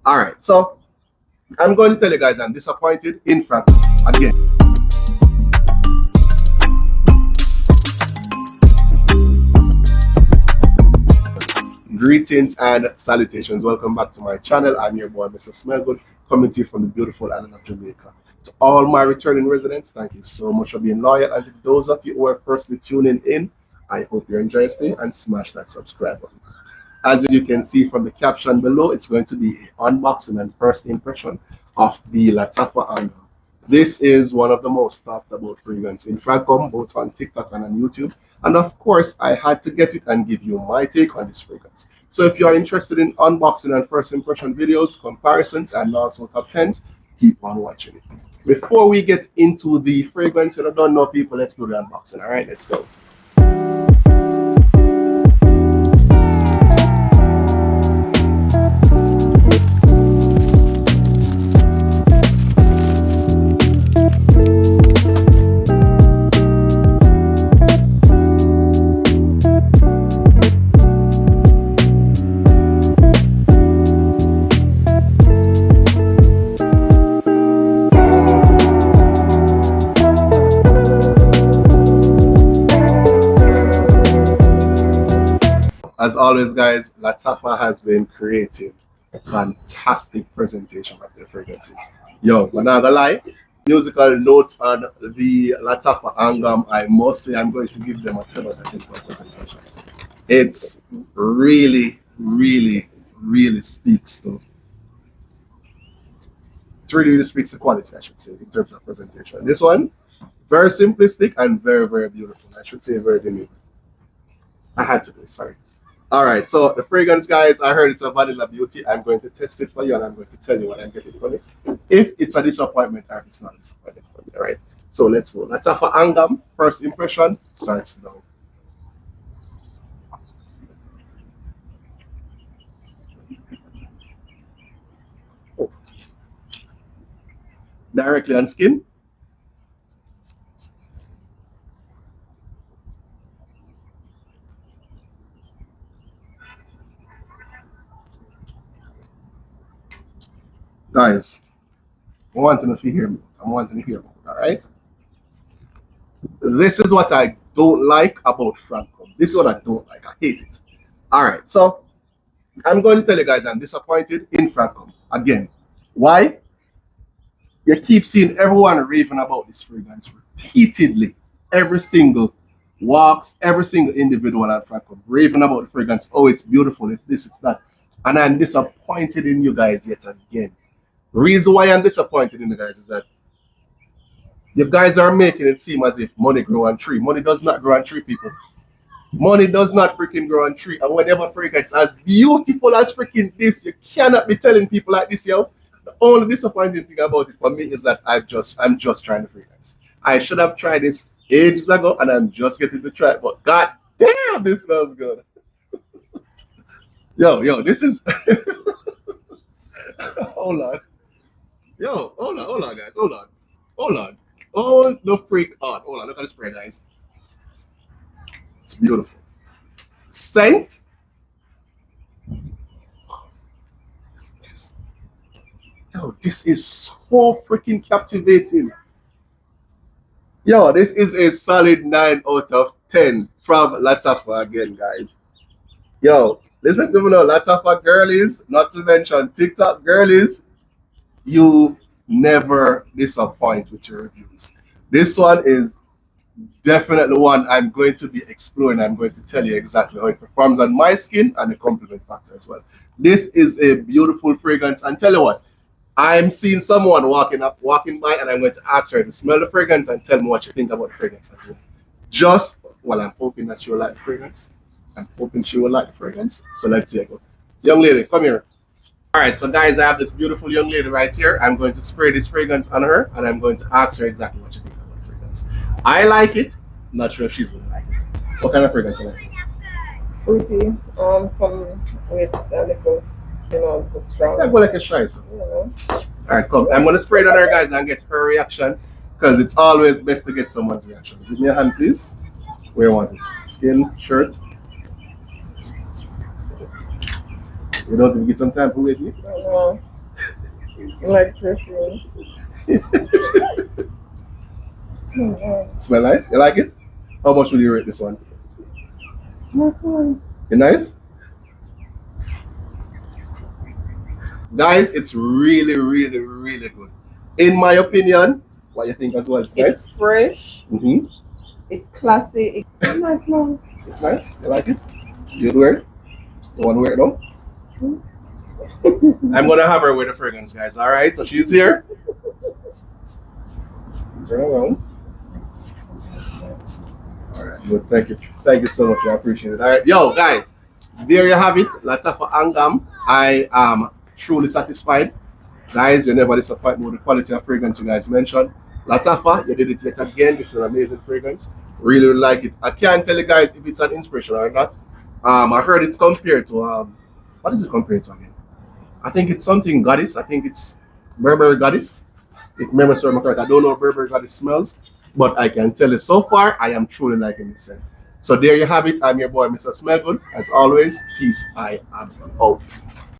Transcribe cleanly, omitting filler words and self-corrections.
All right, so I'm going to tell you guys I'm disappointed in fact again. Greetings and salutations. Welcome back to my channel. I'm your boy, Mr. Smellgood, coming to you from the beautiful island of Jamaica. To all my returning residents, thank you so much for being loyal. And to those of you who are firstly tuning in, I hope you're enjoying stay and smash that subscribe button. As you can see from the caption below, it's going to be an unboxing and first impression of the Lattafa Angham. This is one of the most talked about fragrance in Fragcom, both on TikTok and on YouTube. And of course, I had to get it and give you my take on this fragrance. So if you are interested in unboxing and first impression videos, comparisons, and also top 10s, keep on watching it. Before we get into the fragrance, you don't know people, let's do the unboxing. All right, let's go. As always, guys, Lattafa has been creating a fantastic presentation of their fragrances. Yo, I'm not gonna lie, musical notes on the Lattafa Angham, I must say I'm going to give them a 10 out of 10 for presentation. It's really speaks to the quality, I should say, in terms of presentation. This one, very simplistic and very beautiful. I should say very unique. I had to do it, sorry. All right, so the fragrance, guys, I heard it's a vanilla beauty. I'm going to test it for you and I'm going to tell you what I'm getting from it. If it's a disappointment or if it's not a disappointment for me, all right? So let's go. Lattafa Angham, first impression, starts now. Oh. Directly on skin. Guys, I'm wanting to hear me. I'm wanting to hear me. All right. This is what I don't like about Fragcom. This is what I don't like. I hate it. All right. So I'm going to tell you guys I'm disappointed in Fragcom again. Why? You keep seeing everyone raving about this fragrance repeatedly. Every single walks, every single individual at Fragcom raving about the fragrance. Oh, it's beautiful. It's this, it's that. And I'm disappointed in you guys yet again. The reason why I'm disappointed in you guys is that you guys are making it seem as if money grow on tree. Money does not grow on tree, people. Money does not freaking grow on tree. And whenever fragrance as beautiful as freaking this, you cannot be telling people like this, yo. The only disappointing thing about it for me is that I'm just trying the fragrance. I should have tried this ages ago and I'm just getting to try it. But god damn, this smells good. Yo, this is hold on. Yo, hold on, guys. Hold on. Hold the freak on. Hold on, look at the spray, guys. It's beautiful. Scent. Yo, this is so freaking captivating. Yo, this is a solid 9 out of 10 from Lattafa again, guys. Yo, listen to me now, Lattafa girlies, not to mention TikTok girlies. You never disappoint with your reviews. This one is definitely one I'm going to be exploring. I'm going to tell you exactly how it performs on my skin and the compliment factor as well. This is a beautiful fragrance, and tell you what, I'm seeing someone walking by, and I'm going to ask her to smell the fragrance and tell me what you think about the fragrance as well. Just, well, I'm hoping that she will like the fragrance. I'm hoping she will like the fragrance. So let's see it go. Young lady, come here. All right, so guys, I have this beautiful young lady right here. I'm going to spray this fragrance on her, and I'm going to ask her exactly what she thinks about the fragrance. I like it. Not sure if she's going to like it. What kind of fragrance you like? Fruity, some with a little, the strong. Yeah, go like a shy. So. All right, come. I'm going to spray it on her, guys, and get her reaction, because it's always best to get someone's reaction. Give me a hand, please. Where you want it? Skin, shirt. You don't think you get some time to wait here? No. Like perfume. Smell nice. Smell nice? You like it? How much would you rate this one? Smells nice. You nice? Guys, it's really, really, really good. In my opinion, what you think as well? It's nice? It's fresh. Mm-hmm. It's classy. It's nice, man. It's nice. You like it? You'd wear it? You want to wear it now? I'm gonna have her wear the fragrance, guys. All right. So she's here. Turn around. All right. Good. Thank you. Thank you so much. I appreciate it. All right. Yo, guys. There you have it. Lattafa Angham. I am truly satisfied. Guys, you never disappoint me with the quality of fragrance you guys mentioned. Lattafa, you did it yet again. It's an amazing fragrance. Really, really like it. I can't tell you guys if it's an inspiration or not. I heard it's compared to what is it compared to again? I think it's something goddess. I think it's Berber goddess. If memory serves me correct, I don't know how Berber goddess smells, but I can tell you so far, I am truly liking this scent. So there you have it. I'm your boy, Mr. Smellgood. As always, peace. I am out.